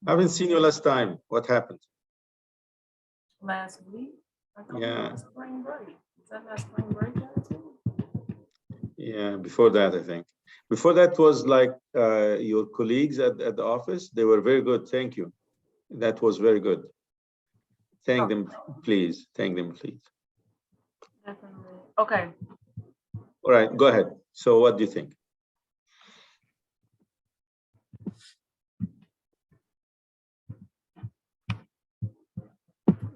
I haven't seen you last time. What happened? Last week? Yeah. Spring break. Is that not spring break yet too? Yeah, before that, I think. Before that was like your colleagues at the office. They were very good. Thank you. That was very good. Thank them, please. Thank them, please. Definitely. Okay. All right, go ahead. So what do you think?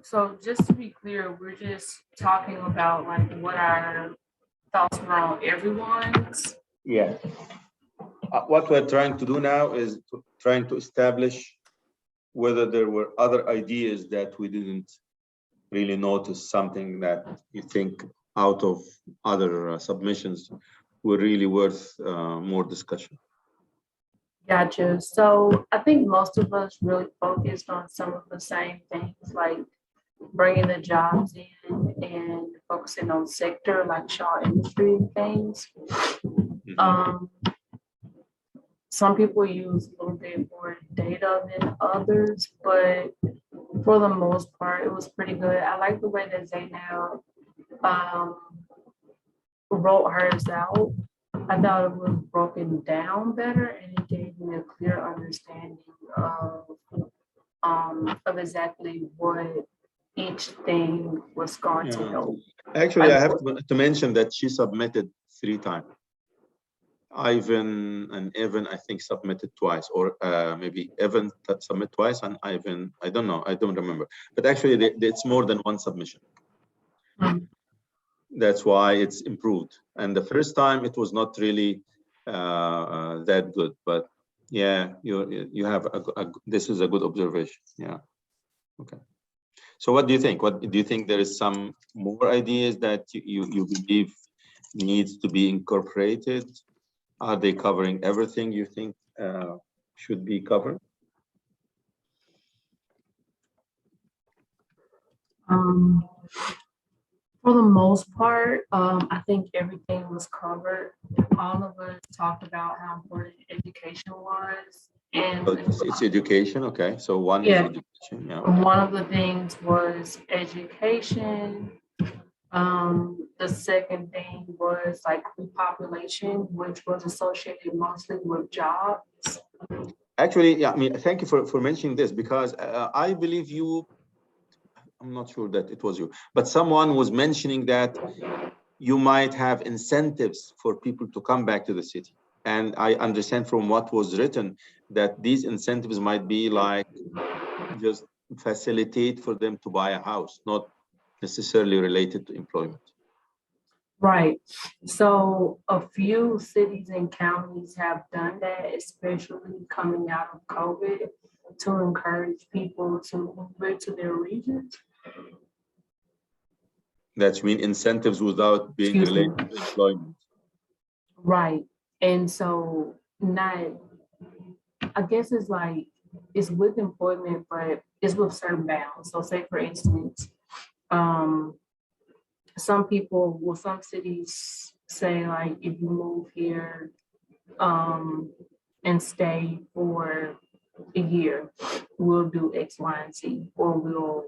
So just to be clear, we're just talking about like what our thoughts were on everyone's. Yeah. What we're trying to do now is trying to establish whether there were other ideas that we didn't really notice, something that you think out of other submissions were really worth more discussion. Gotcha. So I think most of us really focused on some of the same things, like bringing the jobs in and focusing on sector like Shaw industry things. Some people use a little bit more data than others, but for the most part, it was pretty good. I like the way that Zainab wrote hers out. I thought it was broken down better, and it gave me a clear understanding of exactly what each thing was going to help. Actually, I have to mention that she submitted 3 times. Ivan and Evan, I think, submitted twice, or maybe Evan submitted twice, and Ivan, I don't know, I don't remember. But actually, it's more than 1 submission. That's why it's improved. And the first time, it was not really that good. But yeah, you have this is a good observation. Yeah. Okay. So what do you think? What do you think? There is some more ideas that you believe needs to be incorporated? Are they covering everything you think should be covered? For the most part, I think everything was covered. All of us talked about how important education was. And it's education, okay. So one is education, yeah. One of the things was education. The second thing was like repopulation, which was associated mostly with jobs. Actually, yeah, I mean, thank you for mentioning this, because I believe I'm not sure that it was you, but someone was mentioning that you might have incentives for people to come back to the city. And I understand from what was written that these incentives might be like just facilitate for them to buy a house, not necessarily related to employment. Right. So a few cities and counties have done that, especially coming out of COVID, to encourage people to move to their regions. That's mean incentives without being related to employment. Right. And so I guess it's like, it's with employment, but it's with certain bounds. So say for instance, some cities say like, if you move here and stay for a year, we'll do X, Y, and Z, or we'll,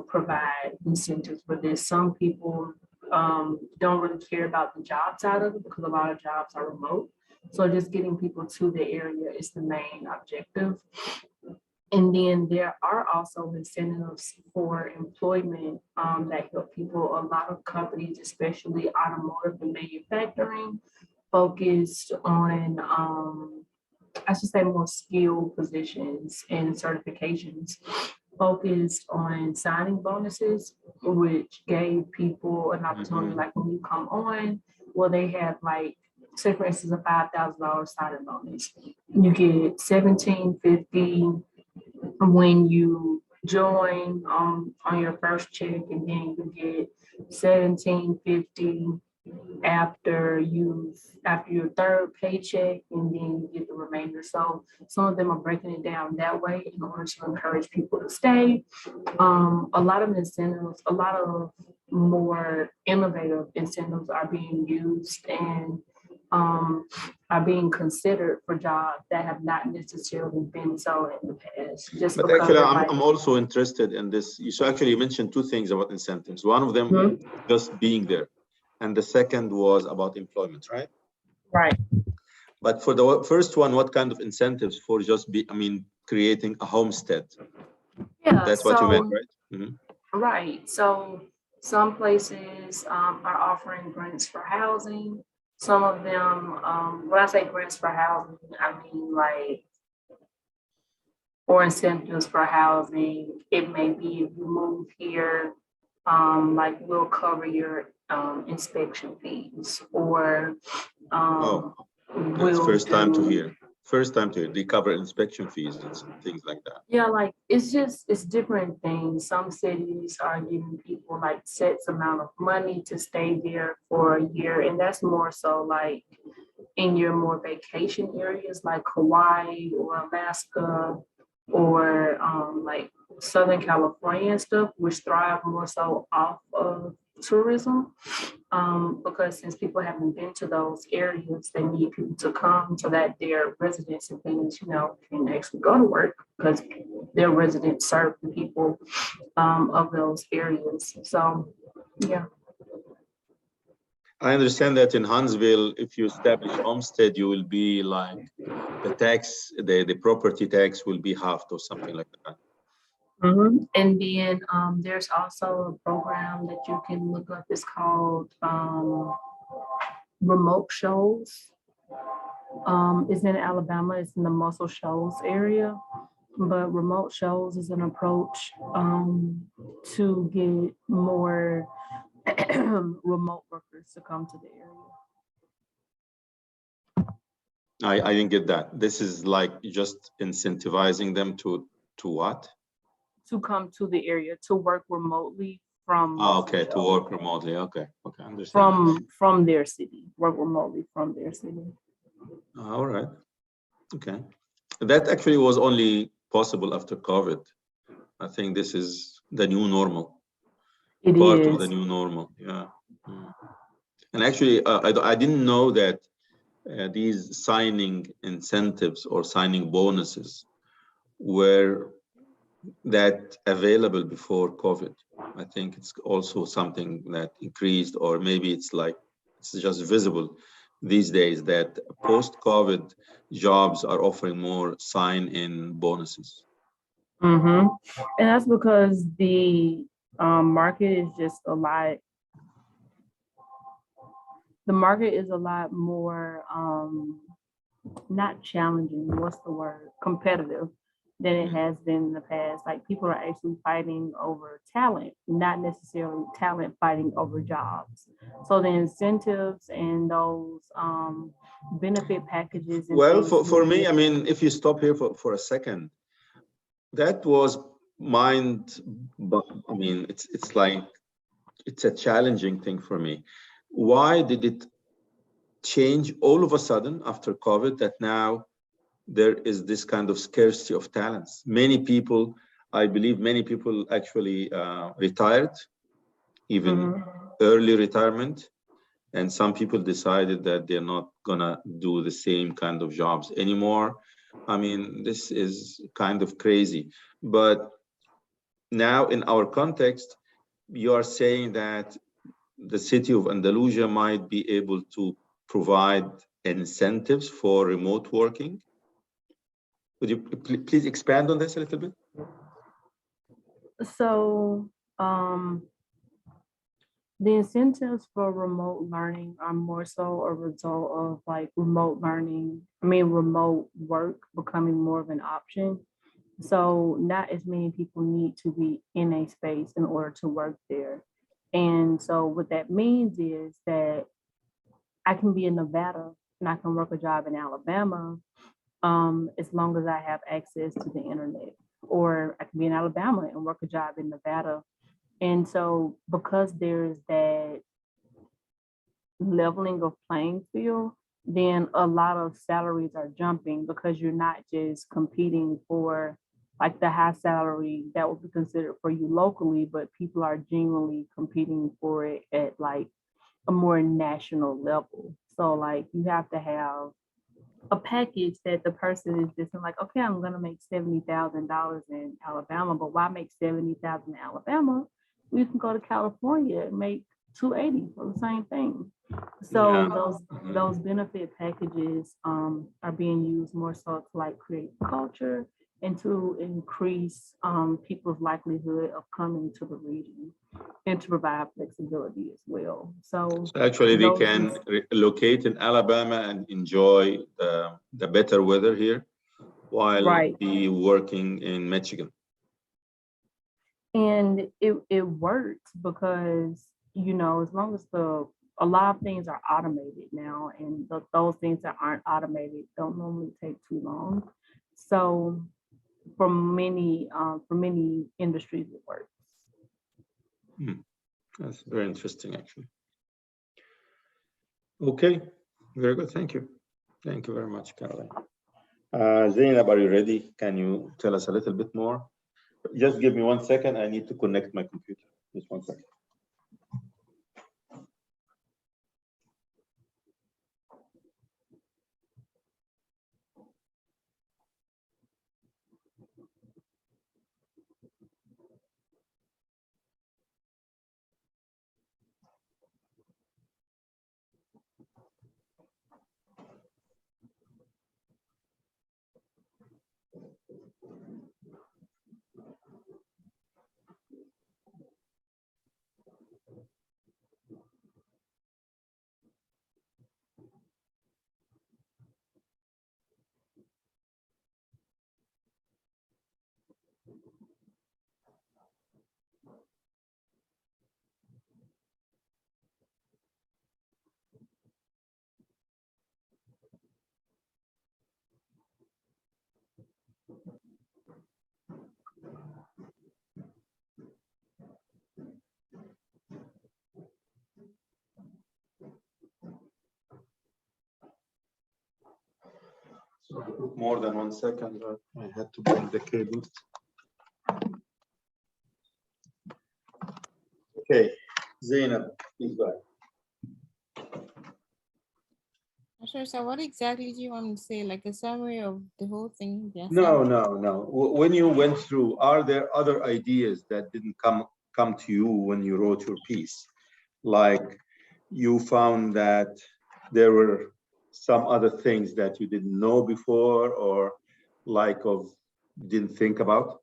provide incentives for this. Some people don't really care about the job side of it because a lot of jobs are remote. So just getting people to the area is the main objective. And then there are also incentives for employment that help people. A lot of companies, especially automotive and manufacturing, focused on, I should say, more skilled positions and certifications, focused on signing bonuses, which gave people an opportunity, like when you come on, well, they have like, say for instance, a $5,000 signing bonus. You get $1,750 when you join on your first check, and then you get $1,750 after your third paycheck, and then you get the remainder. So some of them are breaking it down that way in order to encourage people to stay. A lot of incentives, a lot of more innovative incentives are being used, and are being considered for jobs that have not necessarily been so in the past, just But because actually, of like. I'm also interested in this. So actually, you mentioned two things about incentives. One of them Mhm. just being there, and the second was about employment, right? Right. But for the first one, what kind of incentives for just creating a homestead? Yeah, That's what you meant, so, right? Mhm. right, so some places are offering grants for housing. Some of them, when I say grants for housing, I mean like, or incentives for housing. It may be if you move here, like we'll cover your inspection fees, or Oh, that's we'll first time to do. hear. First time to hear. They cover inspection fees and things like that. Yeah, like it's different things. Some cities are giving people like sets amount of money to stay there for a year, and that's more so like in your more vacation areas like Hawaii or Alaska or like Southern California and stuff, which thrive more so off of tourism. Because since people haven't been to those areas, they need people to come so that their residents and things, can actually go to work because their residents serve the people of those areas. So, yeah. I understand that in Huntsville, if you establish homestead, you will be like the property tax will be halved or something like that. And then there's also a program that you can look up. It's called Remote Shows. It's in Alabama. It's in the Muscle Shoals area. But Remote Shows is an approach to get more remote workers to come to the area. I didn't get that. This is like just incentivizing them to what? To come to the area to work remotely from Oh, Muscle okay, to Shoals. work remotely. Okay, I understand that. From their city, work remotely from their city. All right. Okay. That actually was only possible after COVID. I think this is the new normal, It part of the is. new normal. Yeah. Mm. And actually, I didn't know that these signing incentives or signing bonuses were that available before COVID. I think it's also something that increased, or maybe it's just visible these days that post-COVID jobs are offering more sign-in bonuses. And that's because the market is just a lot. The market is a lot more not challenging. What's the word? Competitive than it has been in the past. Like people are actually fighting over talent, not necessarily talent fighting over jobs. So the incentives and those benefit packages and Well, things. for me, if you stop here for a second, that was mind, but it's like it's a challenging thing for me. Why did it change all of a sudden after COVID that now there is this kind of scarcity of talents? Many people, I believe many people actually retired, even early retirement. And some people decided that they're not gonna do the same kind of jobs anymore. This is kind of crazy. But now in our context, you are saying that the city of Andalusia might be able to provide incentives for remote working. Would you please expand on this a little bit? So the incentives for remote learning are more so a result of like remote work becoming more of an option. So not as many people need to be in a space in order to work there. And so what that means is that I can be in Nevada and I can work a job in Alabama as long as I have access to the internet. Or I can be in Alabama and work a job in Nevada. And so because there's that leveling of playing field, then a lot of salaries are jumping because you're not just competing for like the high salary that would be considered for you locally, but people are genuinely competing for it at like a more national level. So like you have to have a package that the person is just like, okay, I'm gonna make $70,000 in Alabama, but why make 70,000 in Alabama? We can go to California and make 280 for the same thing. So Yeah. those benefit packages are being used more so to like create culture and to increase people's likelihood of coming to the region and to provide flexibility as well. So So actually, they those can locate in Alabama and enjoy the better weather here while right. be working in Michigan. And it works because, you know, as long as a lot of things are automated now, and those things that aren't automated don't normally take too long. So for many industries, it works. That's very interesting, actually. Okay, very good. Thank you. Thank you very much, Caroline. Zainab, are you ready? Can you tell us a little bit more? Just give me 1 second. I need to connect my computer. Just 1 second. So it took more than 1 second. I had to bring the cables. Okay, Zainab, please go ahead. Sure. So what exactly do you want me to say? Like a summary of the whole thing? Yes. No. When you went through, are there other ideas that didn't come to you when you wrote your piece? Like you found that there were some other things that you didn't know before, or like of didn't think about?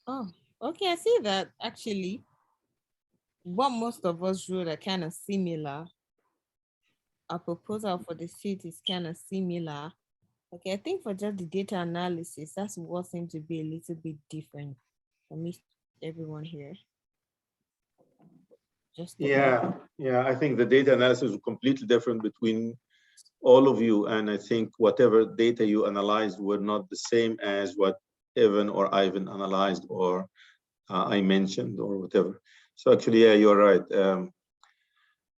Oh, okay. I see that actually. What most of us wrote are kind of similar. Our proposal for the suit is kind of similar. Okay, I think for just the data analysis, that's what seems to be a little bit different for me, everyone here. Just Yeah, I think the data analysis is completely different between all of you, and I think whatever data you analyzed were not the same as what Evan or Ivan analyzed, or I mentioned, or whatever. So actually, yeah, you're right.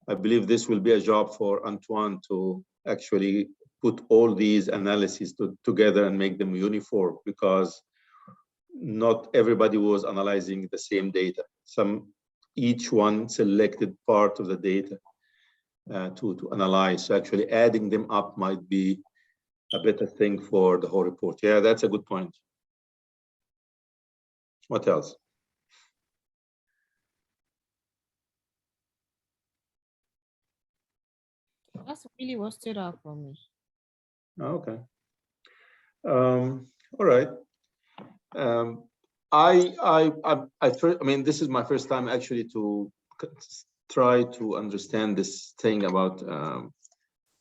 I believe this will be a job for Antoine to actually put all these analyses together and make them uniform, because not everybody was analyzing the same data. Each one selected part of the data to analyze. So actually adding them up might be a better thing for the whole report. Yeah, that's a good point. What else? That's really what stood out for me. Okay. All right. I mean, this is my first time actually to try to understand this thing about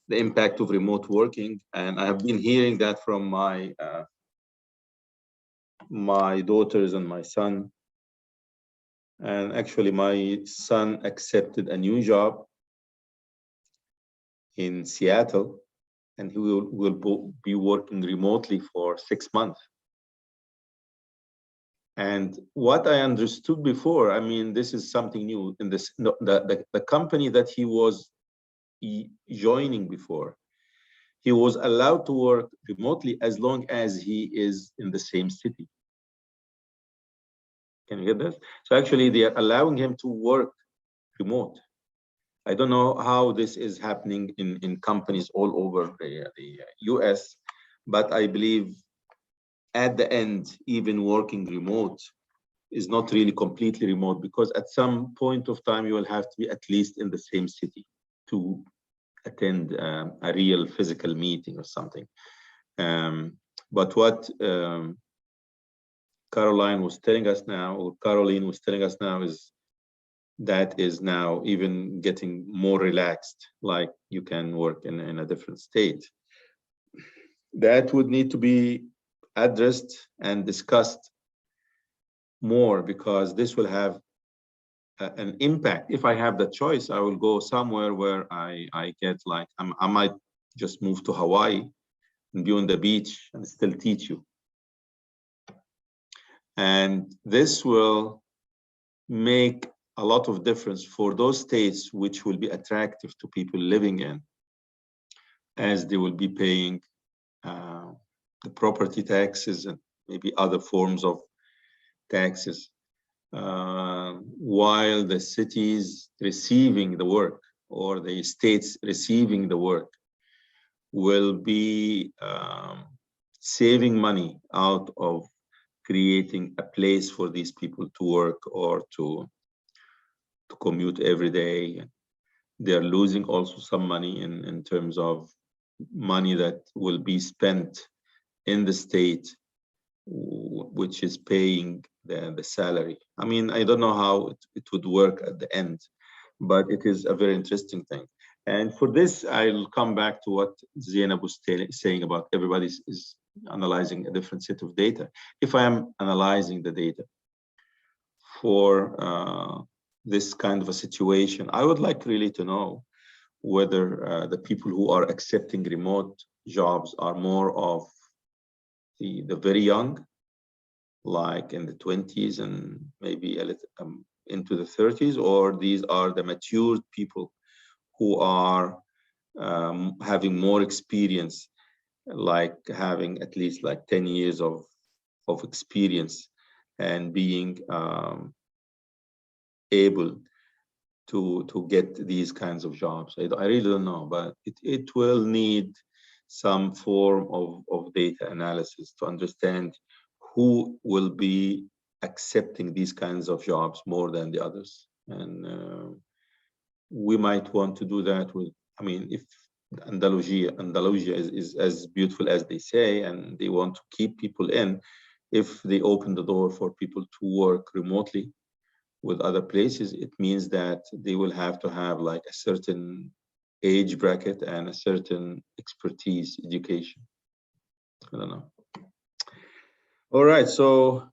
the impact of remote working, and I have been hearing that from my daughters and my son. And actually, my son accepted a new job in Seattle, and he will be working remotely for 6 months. And what I understood before, I mean, this is something new in this, the company that he was joining before, he was allowed to work remotely as long as he is in the same city. Can you get that? So actually, they are allowing him to work remote. I don't know how this is happening in companies all over the US, but I believe at the end, even working remote is not really completely remote, because at some point of time, you will have to be at least in the same city to attend a real physical meeting or something. But what Caroline was telling us now, or Caroline was telling us now, is that is now even getting more relaxed, like you can work in a different state. That would need to be addressed and discussed more, because this will have an impact. If I have the choice, I will go somewhere where I get like, I might just move to Hawaii and be on the beach and still teach you. And this will make a lot of difference for those states which will be attractive to people living in, as they will be paying the property taxes and maybe other forms of taxes, while the cities receiving the work, or the states receiving the work, will be saving money out of creating a place for these people to work or to commute every day. They're losing also some money in terms of money that will be spent in the state, which is paying the salary. I mean, I don't know how it would work at the end, but it is a very interesting thing. And for this, I'll come back to what Zainab was saying about everybody is analyzing a different set of data. If I am analyzing the data for this kind of a situation, I would like really to know whether the people who are accepting remote jobs are more of the very young, like in the 20s and maybe a little into the 30s, or these are the matured people who are having more experience, like having at least like 10 years of experience and being able to get these kinds of jobs. I really don't know, but it will need some form of data analysis to understand who will be accepting these kinds of jobs more than the others. And we might want to do that with, I mean, if Andalusia is as beautiful as they say, and they want to keep people in, if they open the door for people to work remotely with other places, it means that they will have to have like a certain age bracket and a certain expertise, education. I don't know. All right, so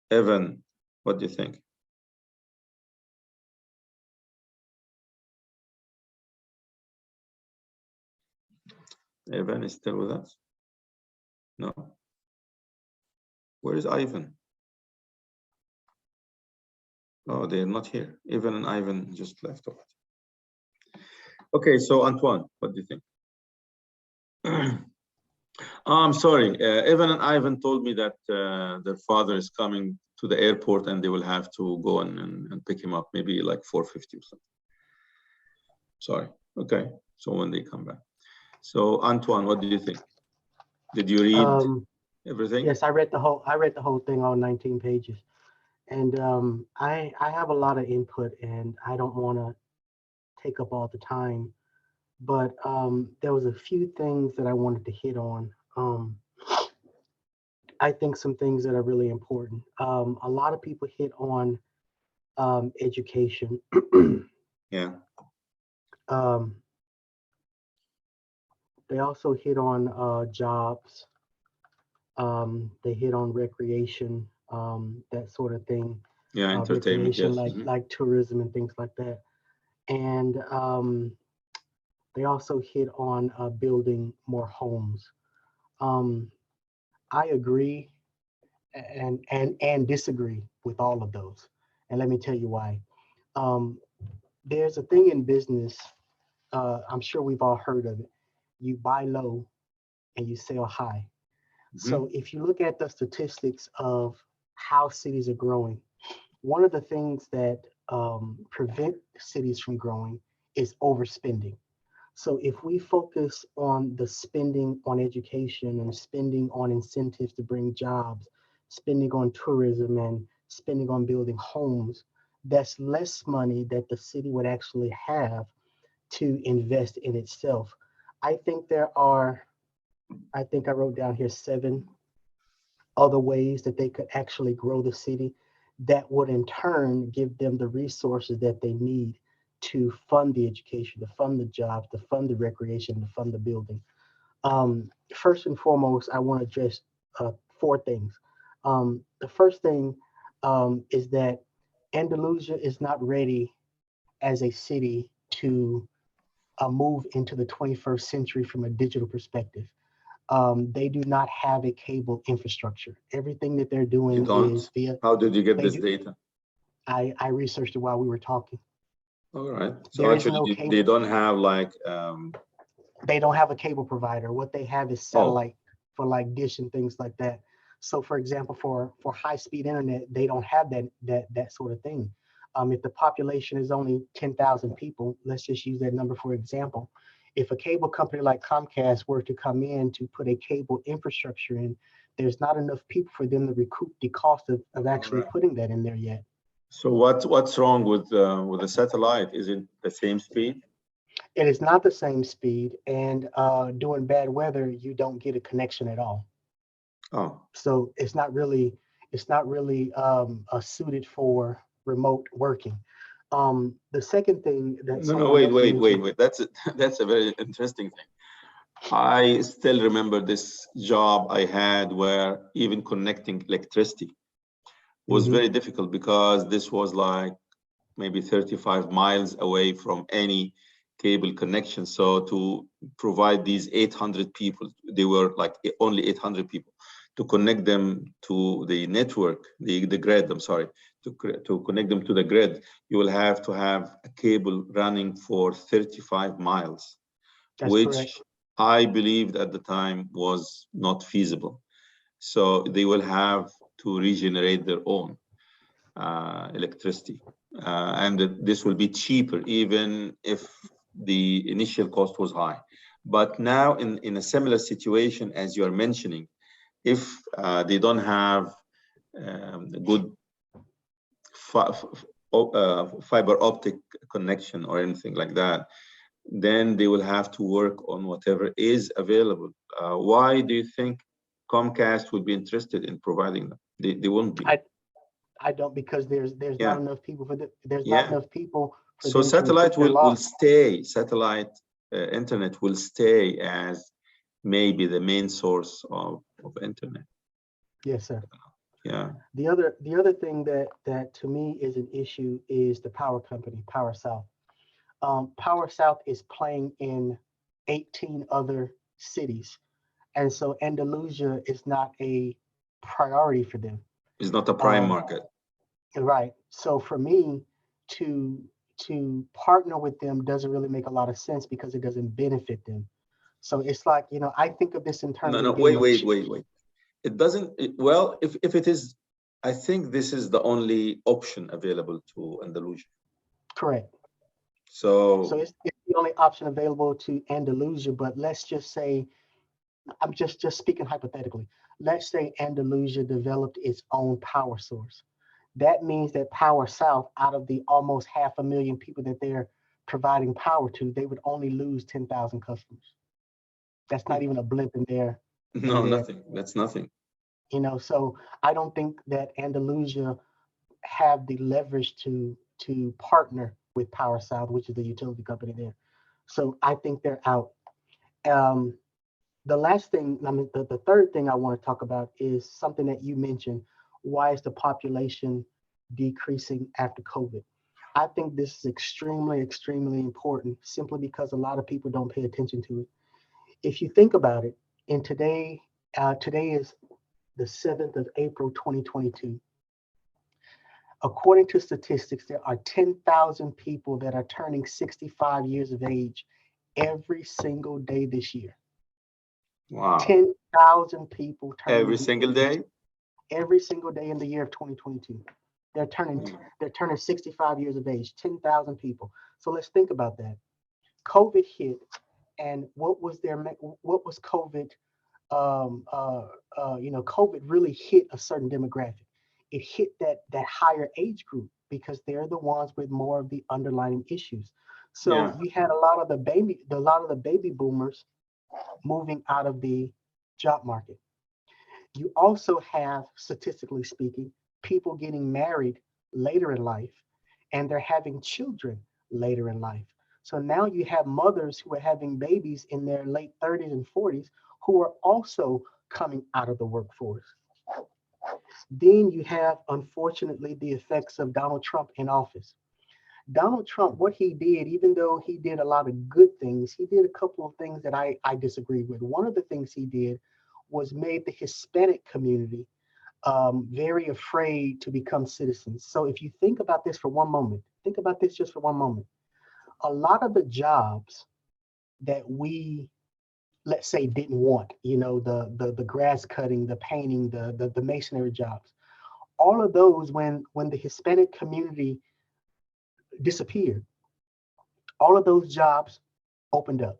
Evan, what do you think? Evan is still with us? No. Where is Ivan? Oh, they're not here. Evan and Ivan just left off. Okay, so Antoine, what do you think? I'm sorry, Evan and Ivan told me that their father is coming to the airport and they will have to go and pick him up, maybe like 4:50 or something. Sorry. Okay, so when they come back. So Antoine, what do you think? Did you read everything? Yes, I read the whole thing, all 19 pages. And I have a lot of input, and I don't want to take up all the time, but there was a few things that I wanted to hit on. I think some things that are really important. A lot of people hit on education. Yeah. They also hit on jobs. They hit on recreation, that sort of thing. Yeah, entertainment, recreation, yes. like tourism and things like that. And they also hit on building more homes. I agree and disagree with all of those. And let me tell you why. There's a thing in business, I'm sure we've all heard of it. You buy low and you sell high. So if you look at the statistics of how cities are growing, one of the things that prevent cities from growing is overspending. So if we focus on the spending on education and spending on incentives to bring jobs, spending on tourism and spending on building homes, that's less money that the city would actually have to invest in itself. I think there are, I think I wrote down here 7 other ways that they could actually grow the city that would in turn give them the resources that they need to fund the education, to fund the jobs, to fund the recreation, to fund the building. First and foremost, I want to address 4 things. The first thing is that Andalusia is not ready as a city to move into the 21st century from a digital perspective. They do not have a cable infrastructure. Everything that they're You doing don't? is via, How did you get they this do, data? I researched it while we were talking. All right. So There is actually, no they cable, don't have like, they don't have a cable provider. What they have is oh, satellite for like dish and things like that. So for example, for high-speed internet, they don't have that sort of thing. If the population is only 10,000 people, let's just use that number for example. If a cable company like Comcast were to come in to put a cable infrastructure in, there's not enough people for them to recoup the cost of all actually right. putting that in there yet. So what's wrong with the satellite? Is it the same speed? It is not the same speed, and during bad weather, you don't get a connection at all. Oh, So it's not really suited for remote working. The second thing that no, no, someone wait, else wait, wait, mentioned, wait. That's a very interesting thing. I still remember this job I had where even connecting electricity was mhm, very difficult because this was like maybe 35 miles away from any cable connection. So to provide these 800 people, they were like only 800 people, to connect them to the network, the grid, I'm sorry, to connect them to the grid, you will have to have a cable running for 35 miles, that's correct. which I believed at the time was not feasible. So they will have to regenerate their own electricity. And this will be cheaper, even if the initial cost was high. But now, in a similar situation as you are mentioning, if they don't have good fiber optic connection or anything like that, then they will have to work on whatever is available. Why do you think Comcast would be interested in providing them? They won't be. I I don't because there's not Yeah, enough people for there's not yeah. enough people for So them to recruit satellite their will law. stay, satellite internet will stay as maybe the main source of internet. Yes, sir. Yeah. The other thing that to me is an issue is the power company, Power South. Power South is playing in 18 other cities, and so Andalusia is not a priority for them. It's not a prime Um, market. right. So for me to to partner with them doesn't really make a lot of sense because it doesn't benefit them. So it's like, I think of this in No, terms of no, a game wait, of wait, wait, wait. It doesn't, well, if it is, I think this is the only option available to Andalusia. correct. So So, it's the only option available to Andalusia, but let's just say, I'm just speaking hypothetically. Let's say Andalusia developed its own power source. That means that Power South, out of the almost 500,000 people that they're providing power to, they would only lose 10,000 customers. That's not even a blip in their in no, their, nothing. That's nothing. so I don't think that Andalusia have the leverage to partner with Power South, which is the utility company there. So I think they're out. Um, the last thing, I mean, the third thing I want to talk about is something that you mentioned. Why is the population decreasing after COVID? I think this is extremely, extremely important simply because a lot of people don't pay attention to it. If you think about it, in today is the 7th of April, 2022. According to statistics, there are 10,000 people that are turning 65 years of age every single day this year. Wow. 10,000 people turning Every the single age day? every single day in the year of 2022. they're turning 65 years of age, 10,000 people. So let's think about that. COVID hit, and what was COVID? COVID really hit a certain demographic. It hit that higher age group because they're the ones with more of the underlying issues. So Yeah. you had a lot of the baby boomers moving out of the job market. You also have, statistically speaking, people getting married later in life, and they're having children later in life. So now you have mothers who are having babies in their late 30s and 40s who are also coming out of the workforce. Then you have, unfortunately, the effects of Donald Trump in office. Donald Trump, what he did, even though he did a lot of good things, he did a couple of things that I disagreed with. One of the things he did was made the Hispanic community very afraid to become citizens. So if you think about this for one moment, think about this just for one moment. A lot of the jobs that we, let's say, didn't want, the grass cutting, the painting, the masonry jobs, all of those, when the Hispanic community disappeared, all of those jobs opened up.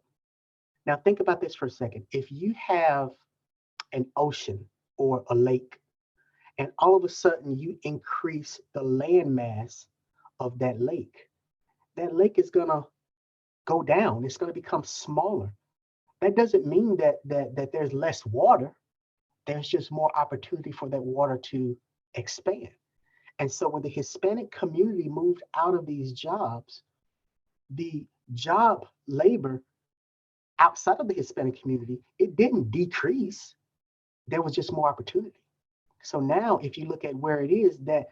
Now think about this for a second. If you have an ocean or a lake, and all of a sudden you increase the land mass of that lake is gonna go down. It's gonna become smaller. That doesn't mean that there's less water. There's just more opportunity for that water to expand. And so when the Hispanic community moved out of these jobs, the job labor outside of the Hispanic community, it didn't decrease. There was just more opportunity. So now if you look at where it is, that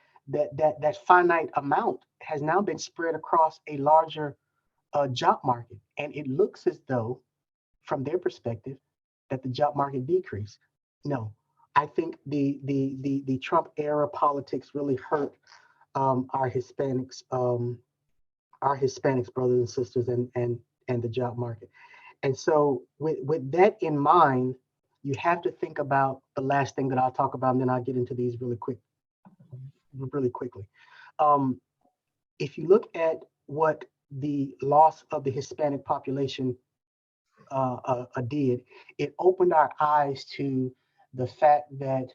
finite amount has now been spread across a larger job market. And it looks as though, from their perspective, that the job market decreased. No, I think the Trump era politics really hurt our Hispanics, brothers and sisters, and the job market. And so with that in mind, you have to think about the last thing that I'll talk about, and then I'll get into these really quickly. If you look at what the loss of the Hispanic population did, it opened our eyes to the fact that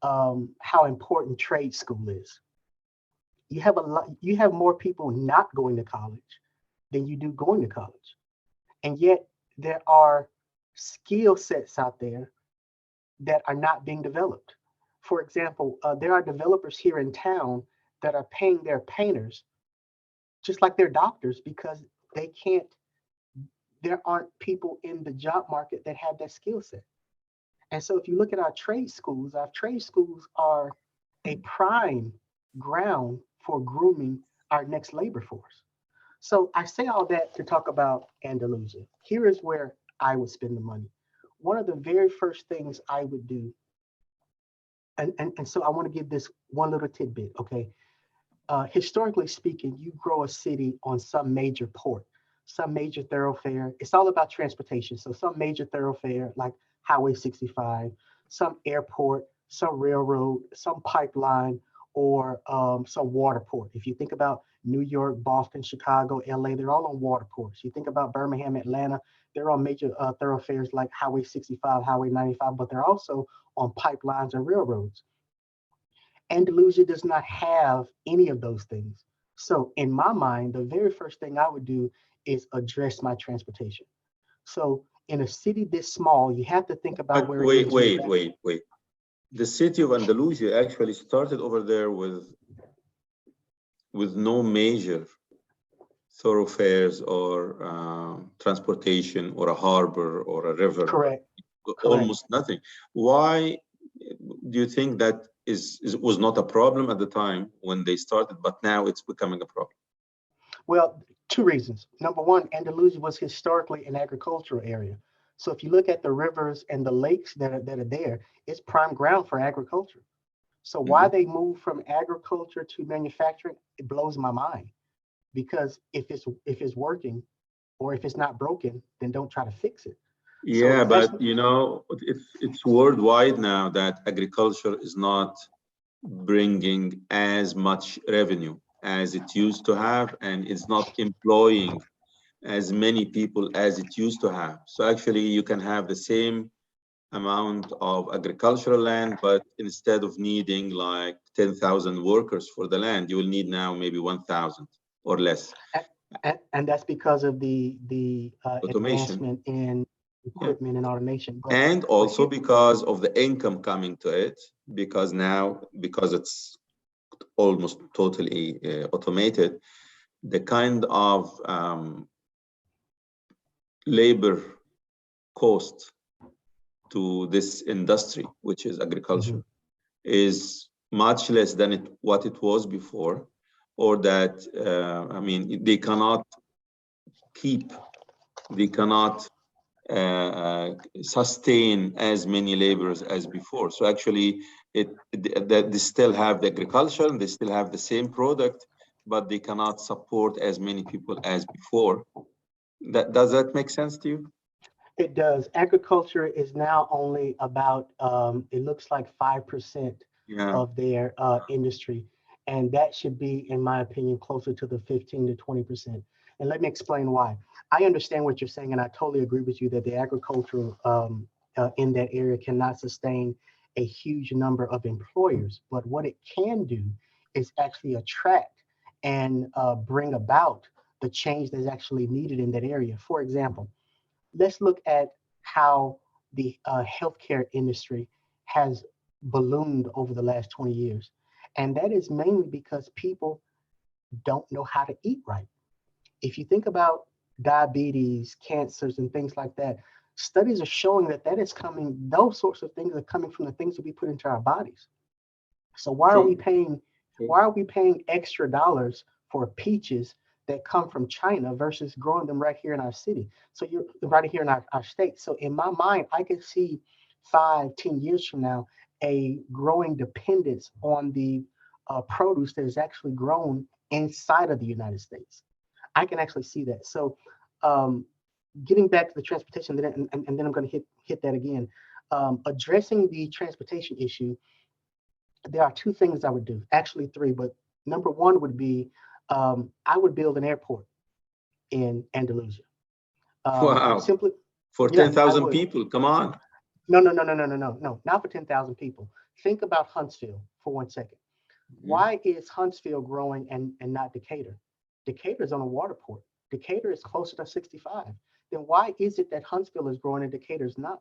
how important trade school is. You have more people not going to college than you do going to college, and yet there are skill sets out there that are not being developed. For example, there are developers here in town that are paying their painters just like their doctors because there aren't people in the job market that have that skill set. And so if you look at our trade schools are a prime ground for grooming our next labor force. So I say all that to talk about Andalusia. Here is where I would spend the money. One of the very first things I would do, and so I want to give this one little tidbit, okay? Historically speaking, you grow a city on some major port, some major thoroughfare. It's all about transportation. So some major thoroughfare like Highway 65, some airport, some railroad, some pipeline, or some water port. If you think about New York, Boston, Chicago, LA, they're all on water ports. You think about Birmingham, Atlanta, they're on major thoroughfares like Highway 65, Highway 95, but they're also on pipelines and railroads. Andalusia does not have any of those things. So in my mind, the very first thing I would do is address my transportation. So in a city this small, you have to think about But where wait, it is. wait. The city of Andalusia actually started over there with no major thoroughfares or transportation or a harbor or a river. Correct. Almost nothing. Why do you think that was not a problem at the time when they started, but now it's becoming a problem? Well, two reasons. Number one, Andalusia was historically an agricultural area. So if you look at the rivers and the lakes that are there, it's prime ground for agriculture. So why they moved from agriculture to manufacturing, it blows my mind. Because if it's working or if it's not broken, then don't try to fix it. Yeah, but it's worldwide now that agriculture is not bringing as much revenue as it used to have, and it's not employing as many people as it used to have. So actually you can have the same amount of agricultural land, but instead of needing like 10,000 workers for the land, you will need now maybe 1,000 or less. And that's because of the Automation. advancement in Yeah. equipment and automation. And also because of the income coming to it, because now, because it's almost totally automated, the kind of labor cost to this industry, which is agriculture, is much less than what it was before, or that, I mean, they cannot sustain as many laborers as before. So actually, that they still have the agriculture and they still have the same product, but they cannot support as many people as before. Does that make sense to you? It does. Agriculture is now only about, it looks like 5% Yeah. of their industry. And that should be, in my opinion, closer to the 15 to 20%. And let me explain why. I understand what you're saying, and I totally agree with you that the agriculture in that area cannot sustain a huge number of employers. But what it can do is actually attract and bring about the change that's actually needed in that area. For example, let's look at how the healthcare industry has ballooned over the last 20 years. And that is mainly because people don't know how to eat right. If you think about diabetes, cancers, and things like that, studies are showing that those sorts of things are coming from the things that we put into our bodies. So why are we paying extra dollars for peaches that come from China versus growing them right here in our city? So you're right here in our state. So in my mind, I could see 5-10 years from now, a growing dependence on the produce that is actually grown inside of the United States. I can actually see that. So getting back to the transportation, and then I'm going to hit that again. Addressing the transportation issue, there are two things I would do, actually three, but number one would be I would build an airport in Andalusia. Wow. Simply For Yeah, 10,000 people, come on. No, not for 10,000 people. Think about Huntsville for 1 second. Why is Huntsville growing and not Decatur? Decatur is on a water port. Decatur is closer to 65. Then why is it that Huntsville is growing and Decatur is not?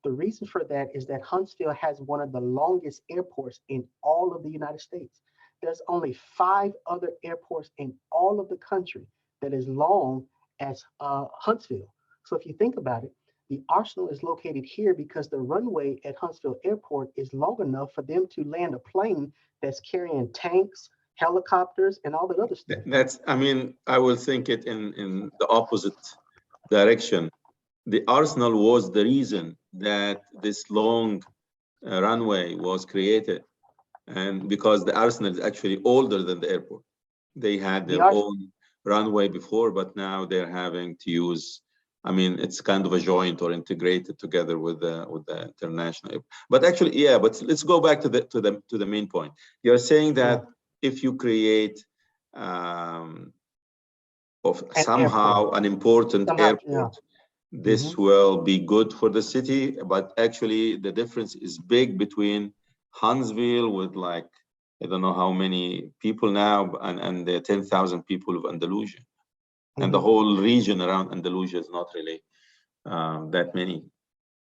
The reason for that is that Huntsville has one of the longest airports in all of the United States. There's only 5 other airports in all of the country that is long as Huntsville. So if you think about it, the arsenal is located here because the runway at Huntsville Airport is long enough for them to land a plane that's carrying tanks, helicopters, and all that other stuff. I mean, I will think it in the opposite direction. The arsenal was the reason that this long runway was created. And because the arsenal is actually older than the airport. They had their own runway before, but now they're having to use, I mean, it's kind of a joint or integrated together with the international airport. But actually, yeah, but let's go back to the main point. You're saying that if you create somehow an important airport, this will be good for the city, but actually the difference is big between Huntsville with like, I don't know how many people now, and the 10,000 people of Andalusia. And the whole region around Andalusia is not really that many.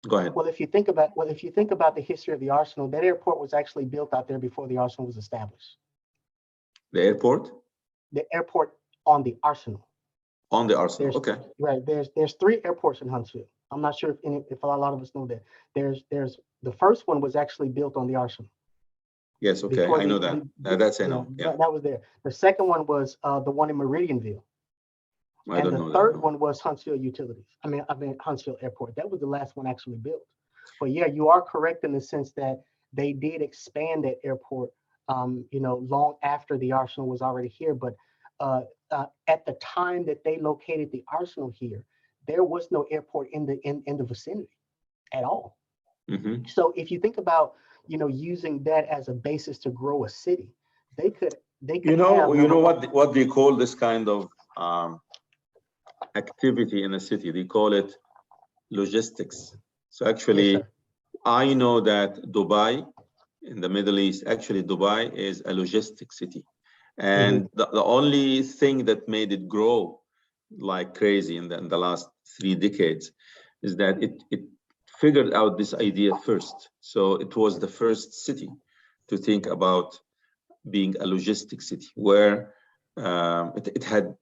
Go ahead. Well, if you think about the history of the arsenal, that airport was actually built out there before the arsenal was established. The airport? The airport on the arsenal. On the arsenal, okay. Right. There's 3 airports in Huntsville. I'm not sure if a lot of us know that. There's the first one was actually built on the arsenal. Yes, okay, I know that. That's I know. Yeah. That was there. The second one was the one in Meridianville. And the third one was Huntsville Utilities. I mean Huntsville Airport. That was the last one actually built. But yeah, you are correct in the sense that they did expand that airport, long after the arsenal was already here. But at the time that they located the arsenal here, there was no airport in the vicinity at all. So if you think about using that as a basis to grow a city. They could You have know, number one. what they call this kind of activity in a city? They call it logistics. So Yes, actually, sir. I know that Dubai in the Middle East, actually Dubai is a logistic city. And the only thing that made it grow like crazy in the last 3 decades is that it figured out this idea first. So it was the first city to think about being a logistic city where it had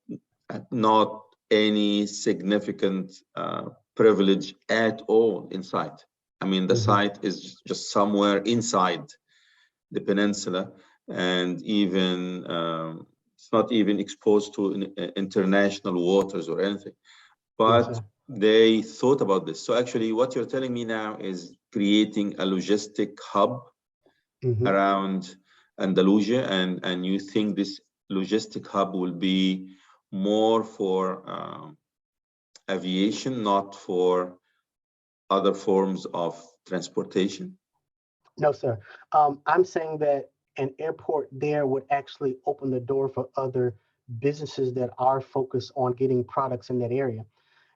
not any significant privilege at all inside. I mean, the site is just somewhere inside the peninsula, and even it's not even exposed to international waters or anything. Yes, But sir. they thought about this. So actually, what you're telling me now is creating a logistic hub Hmm. around Andalusia, and you think this logistic hub will be more for aviation, not for other forms of transportation? No, sir. I'm saying that an airport there would actually open the door for other businesses that are focused on getting products in that area.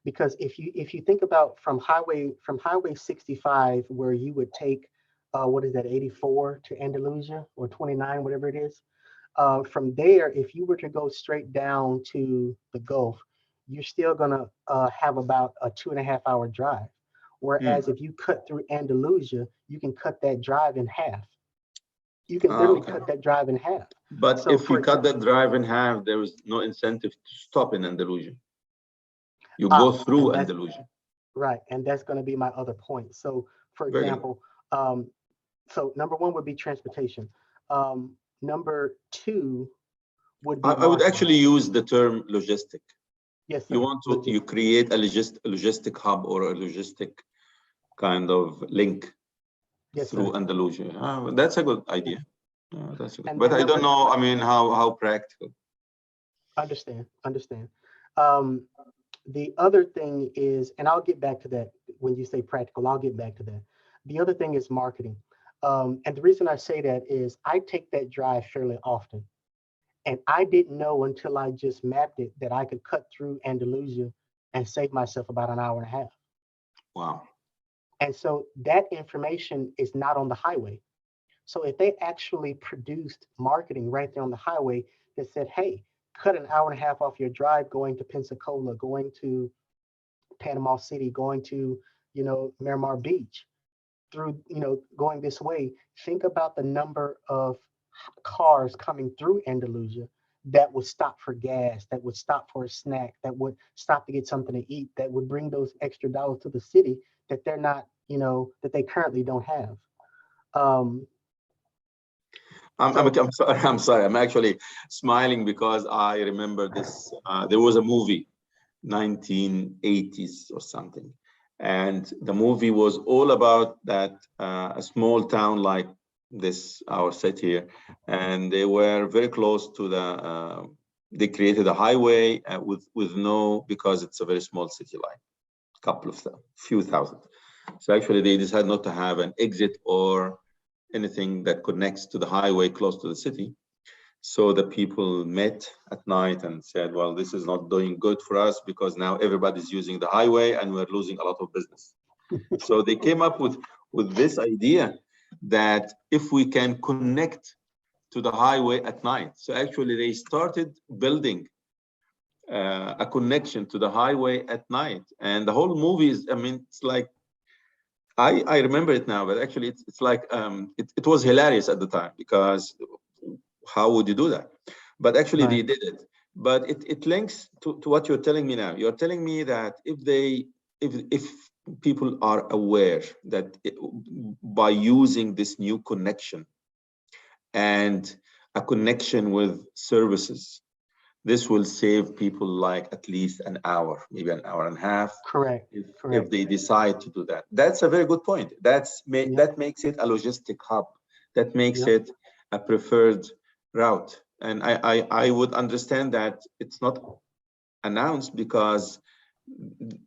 Because if you think about from highway 65, where you would take what is that, 84 to Andalusia, or 29, whatever it is. From there, if you were to go straight down to the Gulf, you're still gonna have about a 2.5 hour drive. Whereas Hmm. if you cut through Andalusia, you can cut that drive in half. You can Ah, literally okay. cut that drive in half. But So if for you cut example, that drive in half, there is no incentive to stop in Andalusia. You go ah, and through that's Andalusia. right, and that's going to be my other point. So for Very good. example, so number one would be transportation. Number two would be I would marketing. actually use the term logistic. Yes, You sir. want to, you create a logistic hub or a logistic kind of link Yes, through sir. Andalusia. That's a good idea. That's a good, And but and I don't number know, I mean, how practical. understand. Um, the other thing is, and I'll get back to that when you say practical, I'll get back to that. The other thing is marketing. And the reason I say that is I take that drive fairly often. And I didn't know until I just mapped it that I could cut through Andalusia and save myself about an hour and a half. Wow. And so that information is not on the highway. So if they actually produced marketing right there on the highway that said, hey, cut an hour and a half off your drive going to Pensacola, going to Panama City, going to, Miramar Beach, through, going this way, think about the number of cars coming through Andalusia that would stop for gas, that would stop for a snack, that would stop to get something to eat, that would bring those extra dollars to the city that they're not, that they currently don't have. Um, so I'm sorry. I'm sorry. I'm actually smiling because I remember this. There was a movie, 1980s or something, and the movie was all about that a small town like this, our city here, and they were very close to the. They created a highway with no, because it's a very small city, like a couple of few thousand. So actually, they decided not to have an exit or anything that connects to the highway close to the city. So the people met at night and said, well, this is not doing good for us because now everybody's using the highway and we're losing a lot of business. So they came up with this idea that if we can connect to the highway at night. So actually they started building a connection to the highway at night. And the whole movie is, I mean, it's like, I remember it now, but actually it's like, it was hilarious at the time because how would you do that? But actually right, they did it. But it links to what you're telling me now. You're telling me that if people are aware that by using this new connection and a connection with services, this will save people like at least an hour, maybe an hour and a half, correct, if correct. they decide to do that. That's a very good point. Yep, That makes it a logistic hub. That makes yep. it a preferred route. And I would understand that it's not announced because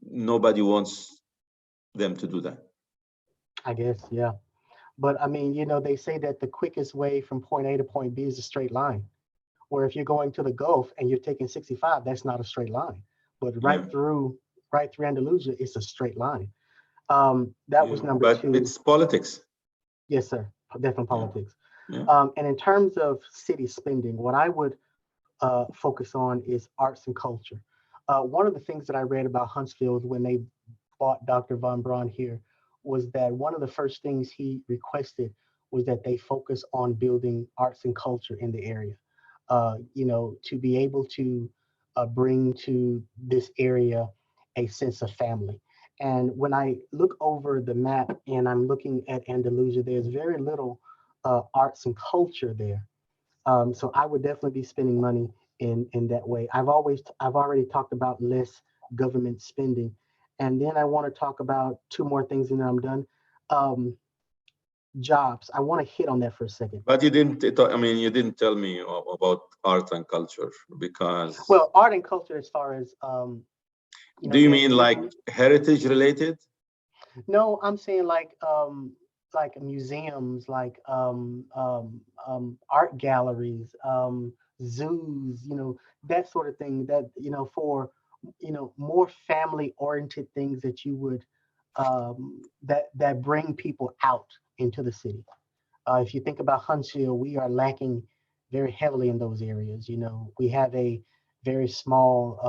nobody wants them to do that. I guess, yeah. But I mean, they say that the quickest way from point A to point B is a straight line. Where if you're going to the Gulf and you're taking 65, that's not a straight line. But Yeah, right through Andalusia, it's a straight line. That yeah. was number But two. it's politics. Yes, sir. Definitely Yeah, politics. yeah. And in terms of city spending, what I would focus on is arts and culture. One of the things that I read about Huntsville when they bought Dr. Von Braun here was that one of the first things he requested was that they focus on building arts and culture in the area. To be able to bring to this area a sense of family. And when I look over the map and I'm looking at Andalusia, there's very little arts and culture there. So I would definitely be spending money in that way. I've already talked about less government spending, and then I want to talk about two more things, and then I'm done. Um, Jobs. I want to hit on that for a second. But you didn't. I mean, you didn't tell me about art and culture because. Well, art and culture, as far as Do you mean there's like heritage related? no. I'm saying like museums, like art galleries, zoos, that sort of thing. That for more family oriented things that you would that bring people out into the city. If you think about Huntsville, we are lacking very heavily in those areas. We have a very small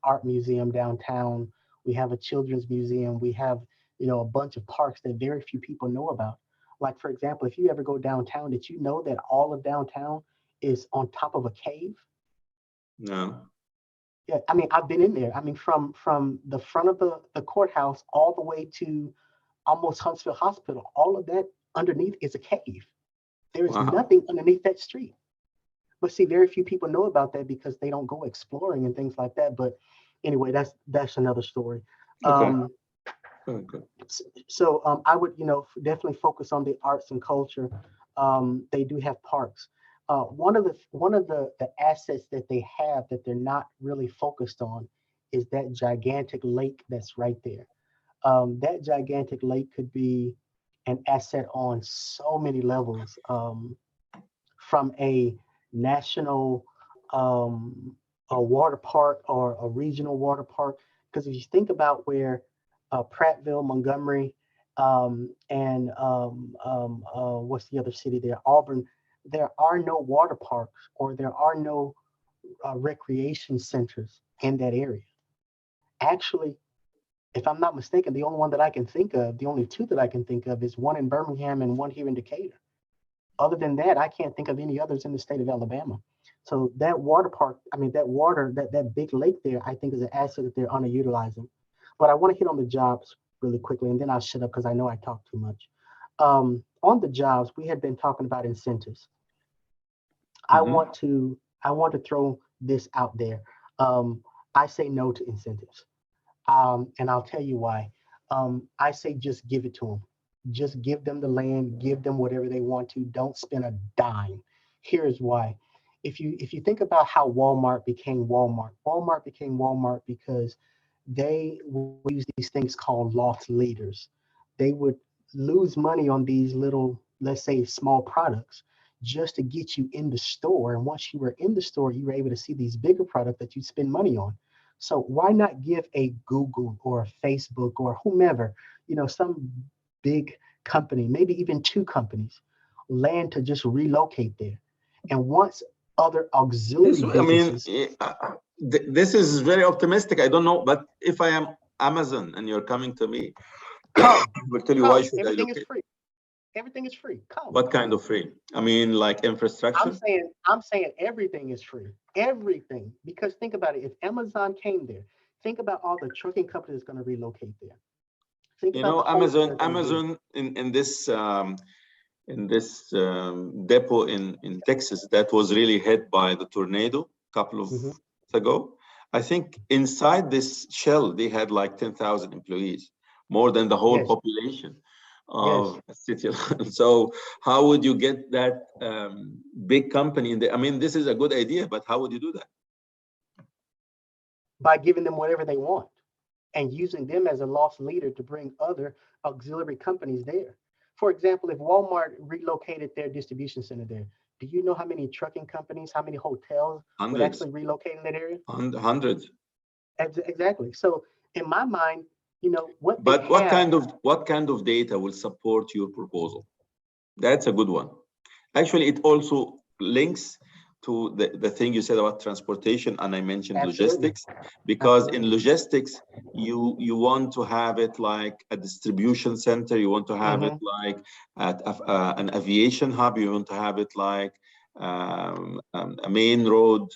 art museum downtown. We have a children's museum. We have, a bunch of parks that very few people know about. Like, for example, if you ever go downtown, did you know that all of downtown is on top of a cave? No. Yeah, I mean, I've been in there. I mean, from the front of the courthouse all the way to almost Huntsville Hospital, all of that underneath is a cave. There is Wow. nothing underneath that street. But see, very few people know about that because they don't go exploring and things like that. But anyway, that's another story. Okay. Um, Okay. so I would, definitely focus on the arts and culture. They do have parks. One of the assets that they have that they're not really focused on is that gigantic lake that's right there. That gigantic lake could be an asset on so many levels. From a national a water park or a regional water park. Because if you think about where Prattville, Montgomery, and what's the other city there? Auburn. There are no water parks or there are no recreation centers in that area. Actually, if I'm not mistaken, the only one that I can think of, the only two that I can think of is one in Birmingham and one here in Decatur. Other than that, I can't think of any others in the state of Alabama. So that water park, I mean, that water, that big lake there, I think is an asset that they're underutilizing. But I want to hit on the jobs really quickly, and then I'll shut up because I know I talk too much. On the jobs, we had been talking about incentives. I Hmm. want to I want to throw this out there. Um, I say no to incentives. And I'll tell you why. I say just give it to them. Just give them the land, give them whatever they want to. Don't spend a dime. Here's why. If you think about how Walmart became Walmart because they would use these things called loss leaders. They would lose money on these little, let's say, small products just to get you in the store. And once you were in the store, you were able to see these bigger products that you spend money on. So why not give a Google or a Facebook or whomever, some big company, maybe even two companies, land to just relocate there. And once other This, auxiliary I mean, businesses, this is very optimistic. I don't know, but if I am Amazon and you're coming to me, I come, will tell you why come, should I everything is locate? free. Everything is free. Come. What kind of free? I mean, like I'm infrastructure? saying, I'm saying everything is free. Everything. Because think about it. If Amazon came there, think about all the trucking companies going to relocate there. Think You about know, the homes that Amazon, they're going to build. Amazon in this depot in Texas that was really hit by the tornado a couple of Mhm. months ago. I think inside this shell they had like 10,000 employees, more than the whole Yes, population yes. of a city. So how would you get that big company in there? I mean, this is a good idea, but how would you do that? By giving them whatever they want and using them as a loss leader to bring other auxiliary companies there. for example, if Walmart relocated their distribution center there, do you know how many trucking companies, how many hotels would Hundreds, actually relocate in that area? hundreds. Exactly. So in my mind, you know, what they But have. what kind of data will support your proposal? That's a good one. Actually, it also links to the thing you said about transportation, and I mentioned Absolutely. logistics, because in Absolutely. logistics, you want to have it like a distribution center, you want to have it like at an aviation hub, you want to have it like a main road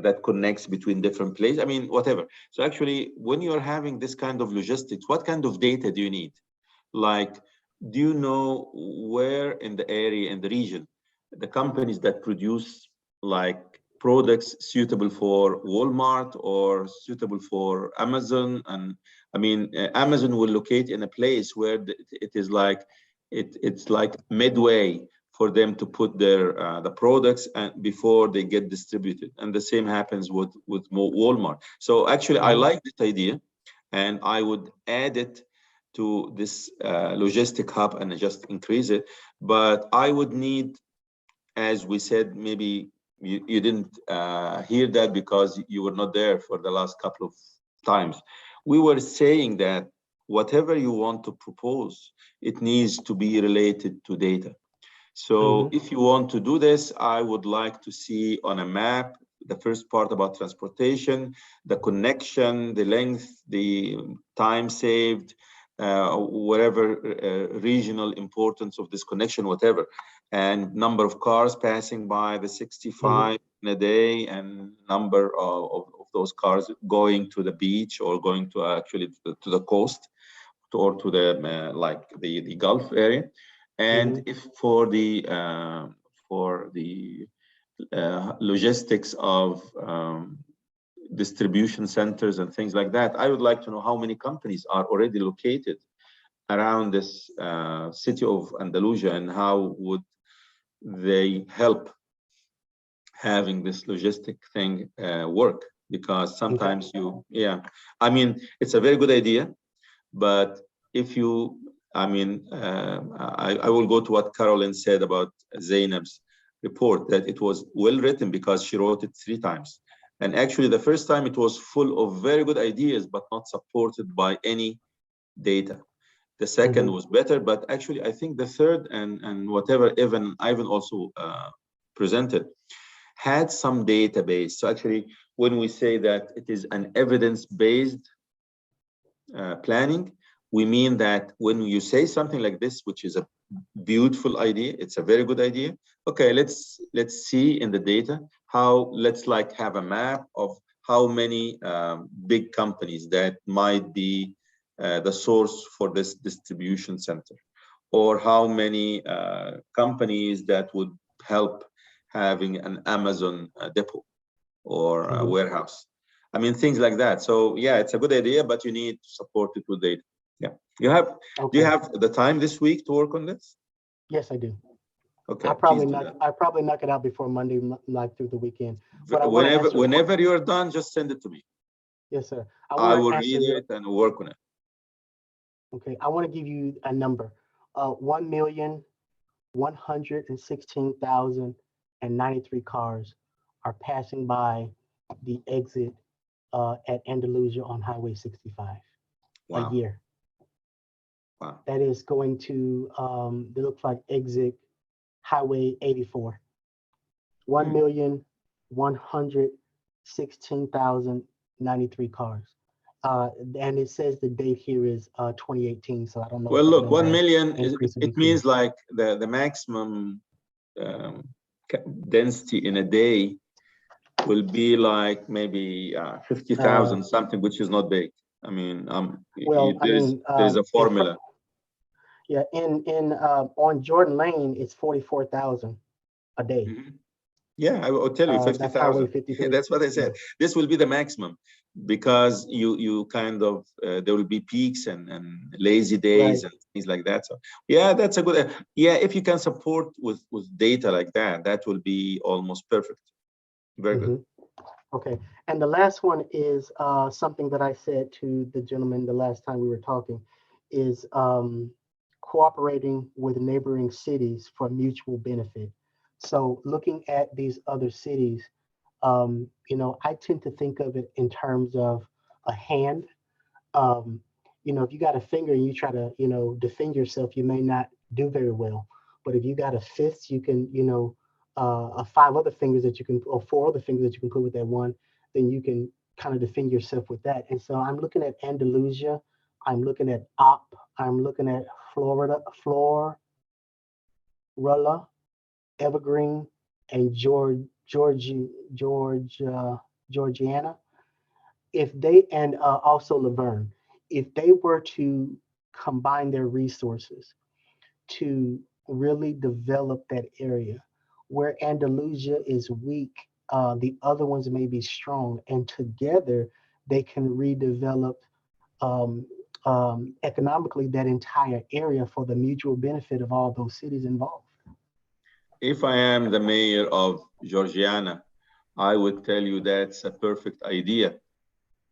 that connects between different places. I mean, whatever. So actually, when you're having this kind of logistics, what kind of data do you need? Like, do you know where in the area, in the region, the companies that produce like products suitable for Walmart or suitable for Amazon? And I mean, Amazon will locate in a place where it is like, it's like midway for them to put their the products and before they get distributed. And the same happens with Walmart. So actually, I like this idea, and I would add it to this logistic hub and just increase it. But I would need, as we said, maybe you didn't hear that because you were not there for the last couple of times. We were saying that whatever you want to propose, it needs to be related to data. So if you want to do this, I would like to see on a map the first part about transportation, the connection, the length, the time saved, whatever regional importance of this connection, whatever, and number of cars passing by the 65 in a day, and number of those cars going to the beach or going to actually to the coast or to the like the Gulf area. And if for the logistics of distribution centers and things like that, I would like to know how many companies are already located around this city of Andalusia, and how would they help having this logistic thing work. Because sometimes I mean, it's a very good idea, but if you, I mean, I will go to what Carolyn said about Zainab's report, that it was well written because she wrote it 3 times. And actually, the first time it was full of very good ideas, but not supported by any data. The second was better, but actually, I think the third and whatever Ivan also presented had some database. So actually, when we say that it is an evidence-based planning, we mean that when you say something like this, which is a beautiful idea, it's a very good idea. Okay, let's see in the data how, let's like have a map of how many big companies that might be the source for this distribution center, or how many companies that would help having an Amazon depot or a warehouse. I mean, things like that. So yeah, it's a good idea, but you need to support it with data. Yeah, you have. Do you have the time this week to work on this? Yes, I do. Okay, I probably knock it out before Monday night through the weekend. But whenever you're done, just send it to me. Yes, sir. I will read it and work on it. Okay, I want to give you a number. 1,116,093 cars are passing by the exit at Andalusia on Highway 65 a year. Wow. That is going to, it looks like exit Highway 84. 1,116,093 cars. And it says the date here is 2018. So I don't know. Well, look, 1 million, it means like the maximum density in a day will be like maybe 50,000 something, which is not big. I mean, there's a formula. Yeah, on Jordan Lane, it's 44,000 a day. Yeah, I will tell you 50,000. That's what I said. This will be the maximum, because you kind of there will be peaks and lazy days and things like that. So yeah, that's a good. Yeah, if you can support with data like that, that will be almost perfect. Very good. Okay, and the last one is something that I said to the gentleman the last time we were talking, is cooperating with neighboring cities for mutual benefit. So looking at these other cities, I tend to think of it in terms of a hand. Um, if you got a finger and you try to, defend yourself, you may not do very well. But if you got a fist, you can, five other fingers that you can, or four other fingers that you can put with that one, then you can kind of defend yourself with that. And so I'm looking at Andalusia, I'm looking at I'm looking at Florilla, Evergreen, and Georgiana. If they, and also Laverne, if they were to combine their resources to really develop that area where Andalusia is weak, the other ones may be strong, and together they can redevelop um, economically that entire area for the mutual benefit of all those cities involved. If I am the mayor of Georgiana, I would tell you that's a perfect idea.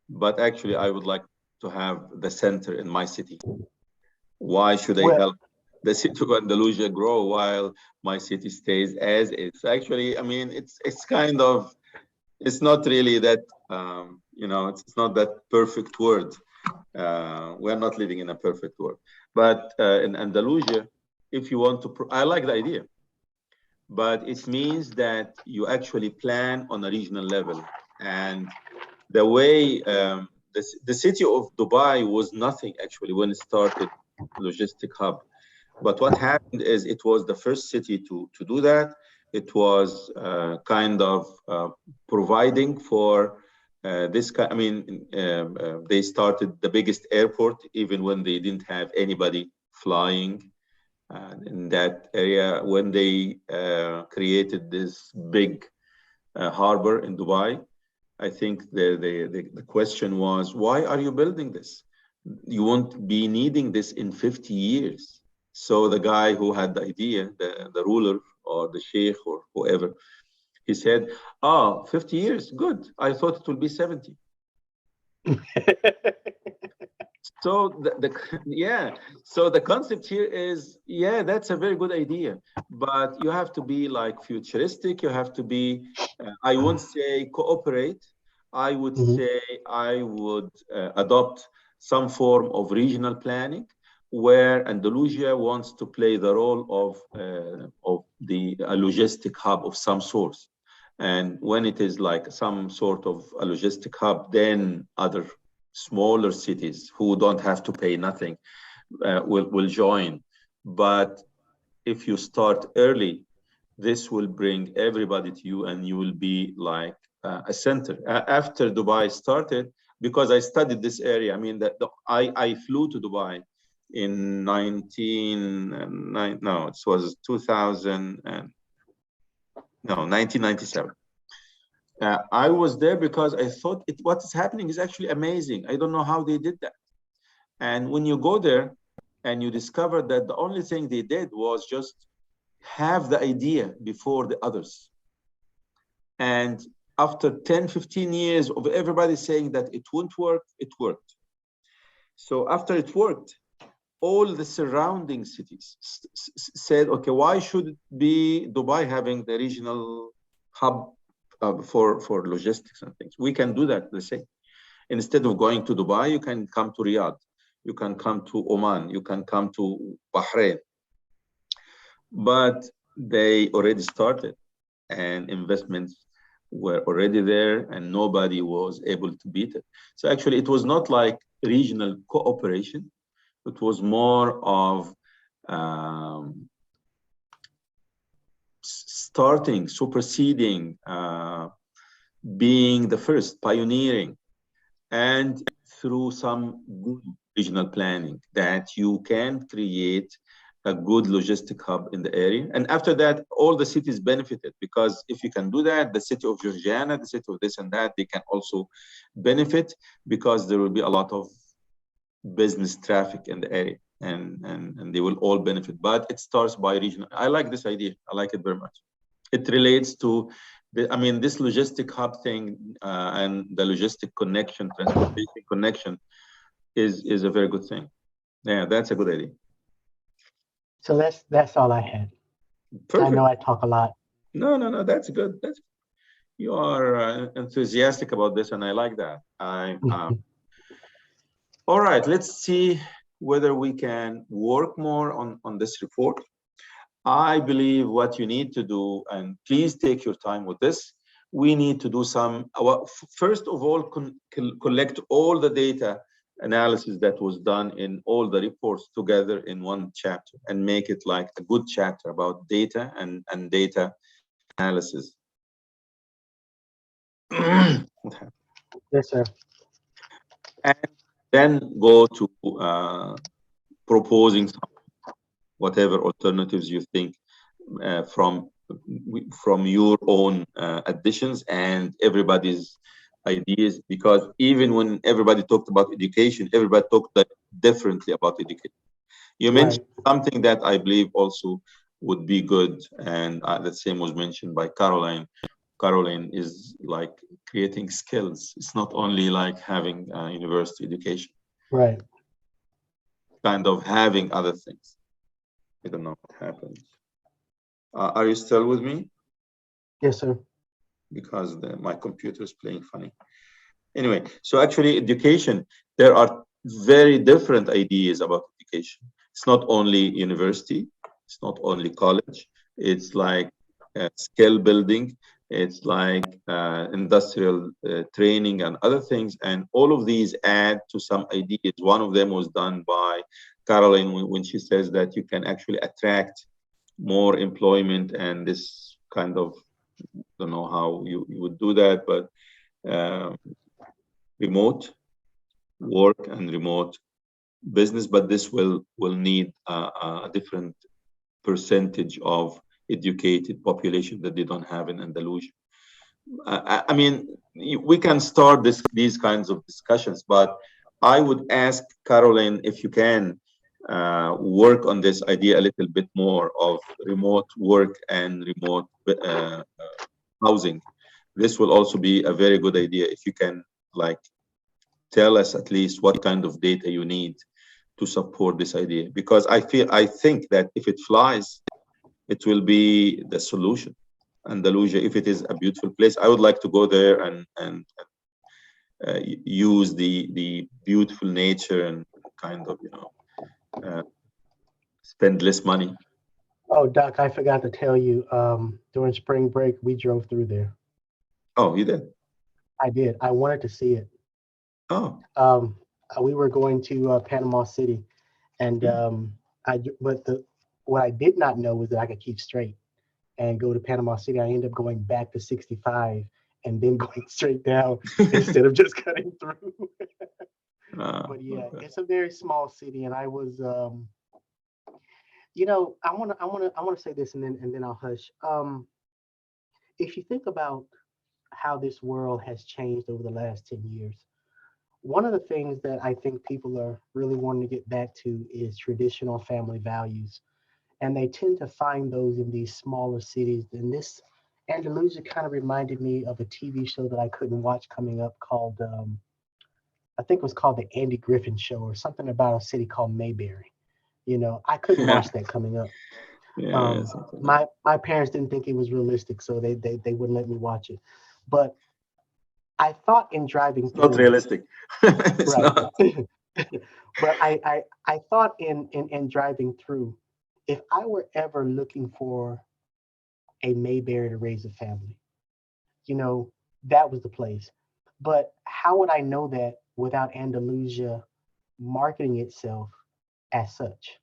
But actually, I would like to have the center in my city. Why should I help the city of Andalusia grow while my city stays as is? Actually, I mean, it's kind of, it's not really that, it's not that perfect word. We're not living in a perfect world. But in Andalusia, if you want to, I like the idea, but it means that you actually plan on a regional level. And the way the city of Dubai was nothing actually when it started logistic hub. But what happened is it was the first city to do that. It was kind of providing for this kind. I mean, they started the biggest airport even when they didn't have anybody flying in that area. When they created this big harbor in Dubai, I think the question was, why are you building this? You won't be needing this in 50 years. So the guy who had the idea, the ruler or the sheikh or whoever, he said, 50 years, good. I thought it would be 70. So so the concept here is, that's a very good idea, but you have to be like futuristic. You have to be, I won't say cooperate. I would say I would adopt some form of regional planning where Andalusia wants to play the role of the logistic hub of some sort. And when it is like some sort of a logistic hub, then other smaller cities who don't have to pay nothing will join. But if you start early, this will bring everybody to you and you will be like a center. After Dubai started, because I studied this area, I mean, I flew to Dubai in 1997. I was there because I thought what is happening is actually amazing. I don't know how they did that. And when you go there and you discover that the only thing they did was just have the idea before the others. And after 10, 15 years of everybody saying that it won't work, it worked. So after it worked, all the surrounding cities said, okay, why should it be Dubai having the regional hub for logistics and things? We can do that the same. Instead of going to Dubai, you can come to Riyadh, you can come to Oman, you can come to Bahrain. But they already started and investments were already there and nobody was able to beat it. So actually it was not like regional cooperation. It was more of starting, superseding, being the first, pioneering, and through some good regional planning that you can create a good logistic hub in the area. And after that, all the cities benefited, because if you can do that, the city of Georgiana, the city of this and that, they can also benefit because there will be a lot of business traffic in the area and they will all benefit. But it starts by regional. I like this idea. I like it very much. It relates to this logistic hub thing and the logistic connection, transportation connection is a very good thing. Yeah, that's a good idea. So that's all I had. I Perfect. know I talk a lot. No, that's good. That's you are enthusiastic about this, and I like that. All right, let's see whether we can work more on this report. I believe what you need to do, and please take your time with this, we need to do some, first of all, collect all the data analysis that was done in all the reports together in one chapter and make it like a good chapter about data and data analysis. What happened? Yes, sir. And then go to proposing whatever alternatives you think from your own additions and everybody's ideas, because even when everybody talked about education, everybody talked differently about education. You mentioned Right. something that I believe also would be good, and the same was mentioned by Caroline. Caroline is like creating skills. It's not only like having university education, Right. kind of having other things. I don't know what happened. Are you still with me? Yes, sir. Because my computer is playing funny. Anyway, so actually education, there are very different ideas about education. It's not only university, it's not only college, it's like skill building, it's like industrial training and other things. And all of these add to some ideas. One of them was done by Caroline when she says that you can actually attract more employment, and this kind of, don't know how you would do that, but remote work and remote business, but this will need a different percentage of educated population that they don't have in Andalusia. I mean, we can start these kinds of discussions, but I would ask Caroline if you can work on this idea a little bit more of remote work and remote housing. This will also be a very good idea if you can like tell us at least what kind of data you need to support this idea, because I think that if it flies, it will be the solution. Andalusia, if it is a beautiful place, I would like to go there and use the beautiful nature and kind of spend less money. Oh, Doc, I forgot to tell you, during spring break, we drove through there. Oh, you did? I did. I wanted to see it. Oh, We were going to Panama City, and what I did not know was that I could keep straight and go to Panama City. I ended up going back to 65 and then going straight down instead of just cutting through. But yeah, okay. it's a very small city, and I was, I want to say this, and then I'll hush. If you think about how this world has changed over the last 10 years, one of the things that I think people are really wanting to get back to is traditional family values. And they tend to find those in these smaller cities. And this Andalusia kind of reminded me of a TV show that I couldn't watch coming up called, I think it was called The Andy Griffin Show, or something about a city called Mayberry. I couldn't Yeah, watch that coming up. yeah, something like My parents didn't think it was realistic, so they wouldn't let me watch it. But I thought in driving it's not through, realistic. It's right. not. But I thought in driving through, if I were ever looking for a Mayberry to raise a family, you know, that was the place. But how would I know that without Andalusia marketing itself as such?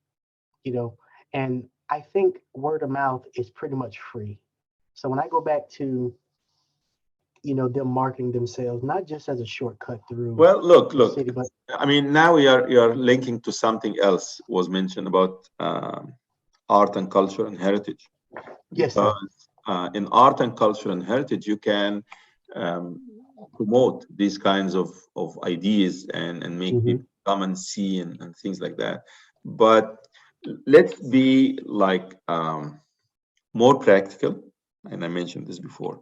And I think word of mouth is pretty much free. So when I go back to, them marketing themselves, not just as a shortcut through Well, look, the look. city, but I mean, now you're linking to something else was mentioned about art and culture and heritage, yes, sir. because in art and culture and heritage, you can um, promote these kinds of ideas and make Hmm. people come and see and things like that. But let's be like more practical, and I mentioned this before,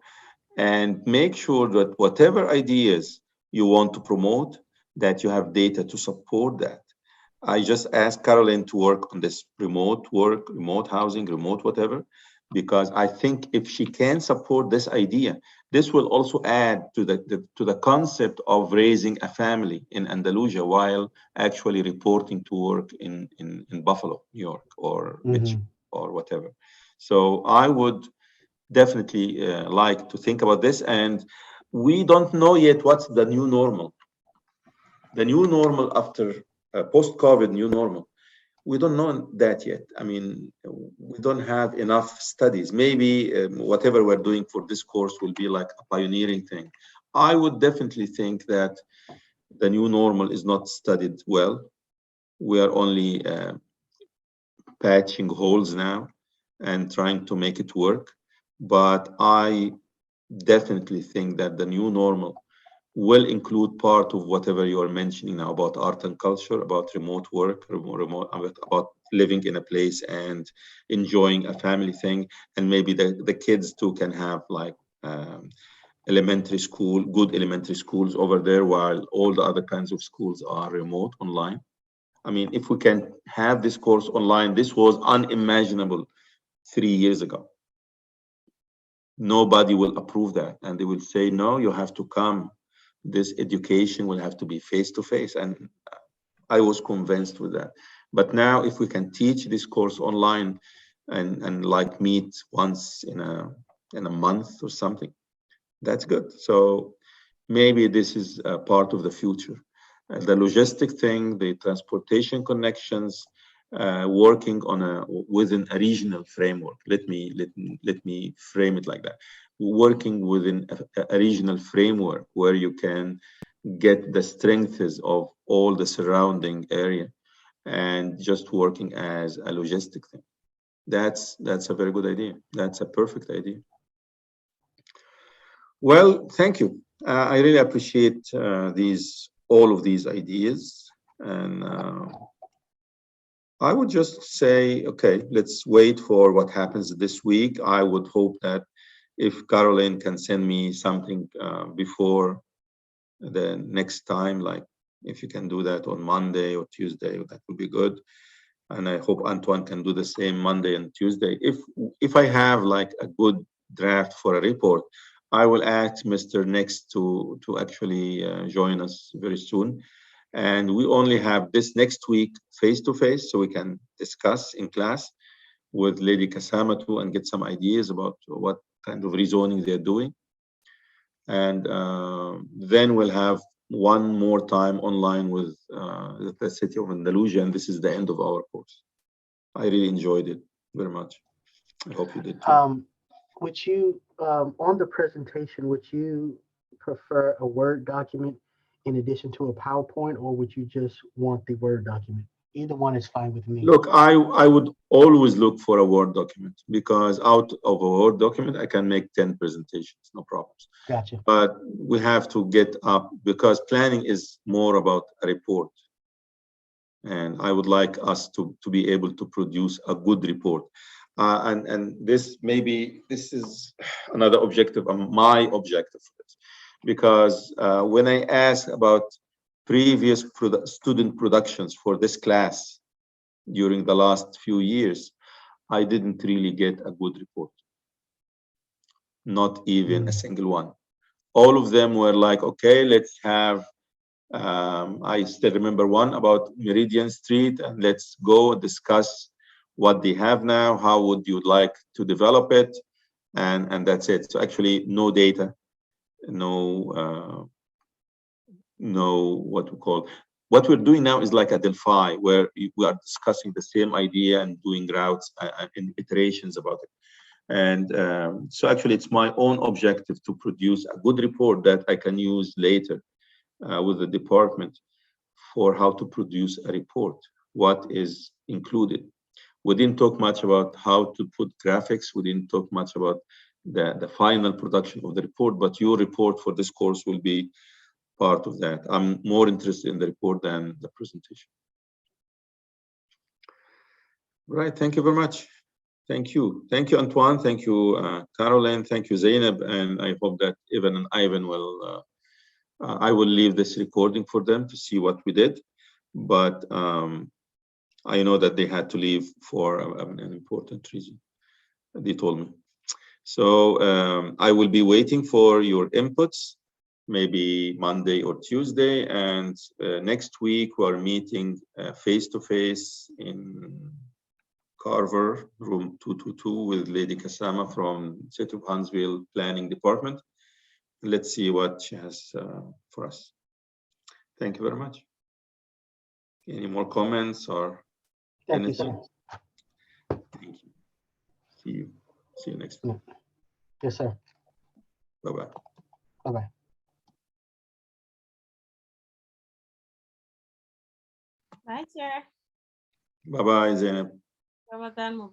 and make sure that whatever ideas you want to promote, that you have data to support that. I just asked Caroline to work on this remote work, remote housing, remote whatever, because I think if she can support this idea, this will also add to to the concept of raising a family in Andalusia while actually reporting to work in Buffalo, New York, or Mitchell, Mhm. or whatever. So I would definitely like to think about this. And we don't know yet what's the new normal. The new normal after post-COVID new normal. We don't know that yet. I mean, we don't have enough studies. Maybe whatever we're doing for this course will be like a pioneering thing. I would definitely think that the new normal is not studied well. We are only patching holes now and trying to make it work. But I definitely think that the new normal will include part of whatever you are mentioning now about art and culture, about remote work, about living in a place and enjoying a family thing. And maybe the kids too can have like elementary school, good elementary schools over there, while all the other kinds of schools are remote online. I mean, if we can have this course online, this was unimaginable 3 years ago. Nobody will approve that, and they will say, no, you have to come. This education will have to be face to face. And I was convinced with that. But now, if we can teach this course online and like meet once in a month or something, that's good. So maybe this is a part of the future. The logistic thing, the transportation connections, working on within a regional framework. Let me frame it like that. Working within a regional framework where you can get the strengths of all the surrounding area and just working as a logistic thing. That's a very good idea. That's a perfect idea. Well, thank you. I really appreciate all of these ideas, and I would just say, okay, let's wait for what happens this week. I would hope that if Caroline can send me something before the next time, like if you can do that on Monday or Tuesday, that would be good. And I hope Antoine can do the same Monday and Tuesday. If I have like a good draft for a report, I will ask Mr. Next to actually join us very soon. And we only have this next week face to face, so we can discuss in class with Lady Kasama too and get some ideas about what kind of rezoning they're doing. And then we'll have one more time online with the city of Andalusia, and this is the end of our course. I really enjoyed it very much. I hope you did too. Would you, on the presentation, would you prefer a Word document in addition to a PowerPoint, or would you just want the Word document? Either one is fine with me. Look, I would always look for a Word document because out of a Word document, I can make 10 presentations, no problems. Gotcha. But we have to get up because planning is more about a report. And I would like us to be able to produce a good report. And this maybe this is another objective, my objective for this, because when I ask about previous student productions for this class during the last few years, I didn't really get a good report, not even a single one. All of them were like, okay, let's have I still remember one about Meridian Street, and let's go discuss what they have now. How would you like to develop it? And that's it. So actually, no data, no what we call. What we're doing now is like a Delphi, where we are discussing the same idea and doing routes and iterations about it. And so actually, it's my own objective to produce a good report that I can use later with the department for how to produce a report, what is included. We didn't talk much about how to put graphics. We didn't talk much about the final production of the report, but your report for this course will be part of that. I'm more interested in the report than the presentation. Right, thank you very much. Thank you. Thank you, Antoine. Thank you, Caroline. Thank you, Zainab. And I hope that Ivan and Ivan will I will leave this recording for them to see what we did. but I know that they had to leave for an important reason. They told me. So I will be waiting for your inputs, maybe Monday or Tuesday. And next week, we're meeting face-to-face in Carver, room 222, with Lady Kasama from City of Huntsville Planning Department. Let's see what she has for us. Thank you very much. Any more comments or Thank you, anything? sir. Thank you. See you. See you next week. Yes, sir. Bye-bye. Bye-bye. Bye, Chair. Bye-bye, Zainab. Ramadan Mubarak.